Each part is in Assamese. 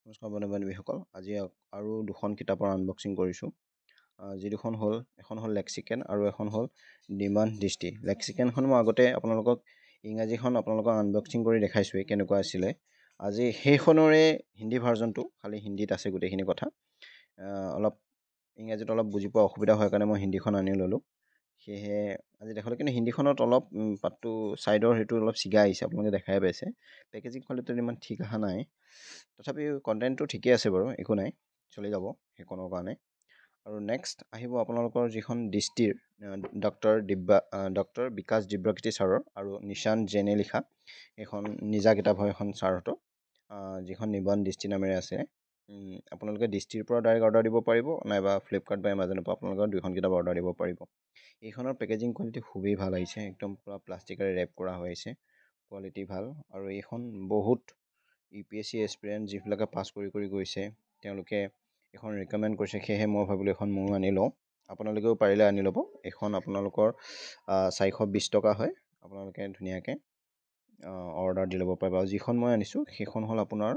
নমস্কাৰ বন্ধু-বান্ধৱীসকল, আজি আৰু দুখন কিতাপৰ আনবক্সিং কৰিছোঁ। যি দুখন হ'ল, এখন হ'ল লেক্সিকেন আৰু এখন হ'ল নিবন্ধ দৃষ্টি। লেক্সিকেনখন মই আগতে আপোনালোকক ইংৰাজীখন আপোনালোকক আনবক্সিং কৰি দেখাইছোঁৱেই কেনেকুৱা আছিলে। আজি সেইখনৰে হিন্দী ভাৰ্জনটো, খালি হিন্দীত আছে গোটেইখিনি কথা। অলপ ইংৰাজীত অলপ বুজি পোৱা অসুবিধা হয় কাৰণে মই হিন্দীখন আনি ল'লোঁ। সেয়েহে আজি দেখালোঁ, কিন্তু হিন্দীখনত অলপ পাতটো ছাইডৰ সেইটো অলপ ছিগা আহিছে, আপোনালোকে দেখাই পাইছে। পেকেজিং কোৱালিটিটো ইমান ঠিক অহা নাই, তথাপিও কণ্টেণ্টটো ঠিকেই আছে বাৰু, একো নাই, চলি যাব সেইখনৰ কাৰণে। আৰু নেক্সট আহিব আপোনালোকৰ যিখন দৃষ্টিৰ ডক্টৰ বিকাশ দিব্যকৃতি ছাৰৰ আৰু নিশান্ত জেনে লিখা এইখন নিজা কিতাপ হয় এখন ছাৰহঁতৰ, যিখন নিবন্ধ দৃষ্টি নামেৰে আছে। আপোনালোকে দৃষ্টিৰ পৰা ডাইৰেক্ট অৰ্ডাৰ দিব পাৰিব, নাইবা ফ্লিপকাৰ্ট বা এমাজনৰ পৰা আপোনালোকৰ দুইখন কিতাপ অৰ্ডাৰ দিব পাৰিব। এইখনৰ পেকেজিং কোৱালিটি খুবেই ভাল আহিছে, একদম পূৰা প্লাষ্টিকেৰে ৰেপ কৰা হৈ আহিছে, কোৱালিটি ভাল। আৰু এইখন বহুত APSC এছপিৰেণ্ট যিবিলাকে পাছ কৰি গৈছে তেওঁলোকে এখন ৰিকমেণ্ড কৰিছে, সেয়েহে মই ভাবিলোঁ এখন ময়ো আনি লওঁ। আপোনালোকেও পাৰিলে আনি ল'ব। এইখন আপোনালোকৰ 420 টকা হয়, আপোনালোকে ধুনীয়াকৈ অৰ্ডাৰ দি ল'ব পাৰিব। আৰু যিখন মই আনিছোঁ সেইখন হ'ল আপোনাৰ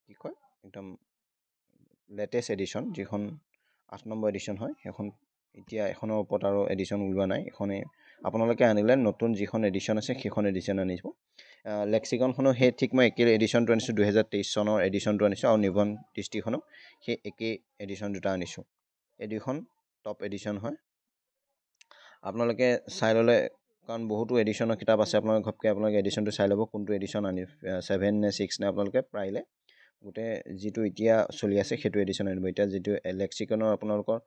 কি কয়, একদম লেটেষ্ট এডিশ্যন, যিখন 8 নম্বৰ এডিশ্যন হয়। সেইখন এতিয়া এখনৰ ওপৰত আৰু এডিশ্যন ওলোৱা নাই। এখনেই আপোনালোকে আনিলে নতুন যিখন এডিশ্যন আছে সেইখন এডিশ্যন আনিব। লেক্সিকনখনো সেই ঠিক মই একেই এডিশ্যনটো আনিছোঁ, 2023 চনৰ এডিশ্যনটো আনিছোঁ। আৰু নিবন্ধ দৃষ্টিখনো সেই একেই এডিশ্যন দুটা আনিছোঁ। এই দুইখন টপ এডিশ্যন হয়, আপোনালোকে চাই ল'লে, কাৰণ বহুতো এডিশ্যনৰ কিতাপ আছে। আপোনালোকে এডিশ্যনটো চাই ল'ব, কোনটো এডিশ্যন 7 নে 6 নে, আপোনালোকে পাৰিলে গোটেই যিটো এতিয়া চলি আছে সেইটো এডিশ্যন আনিব। এতিয়া যিটো লেক্সিকনৰ আপোনালোকৰ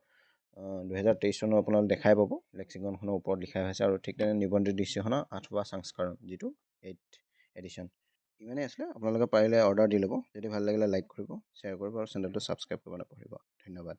2023 চনৰ আপোনালোকে দেখাই পাব, লেক্সিকনখনৰ ওপৰত লিখা হৈছে। আৰু ঠিক তেনেকৈ নিবন্ধ দৃষ্টিখনৰ 8ৱাঁ সংস্কৰণ, যিটো 8th এডিশ্যন। ইমানেই আছিলে, আপোনালোকে পাৰিলে অৰ্ডাৰ দি ল'ব। যদি ভাল লাগিলে লাইক কৰিব, শ্বেয়াৰ কৰিব আৰু চেনেলটো ছাবস্ক্ৰাইব কৰিব নাপাহৰিব। ধন্যবাদ।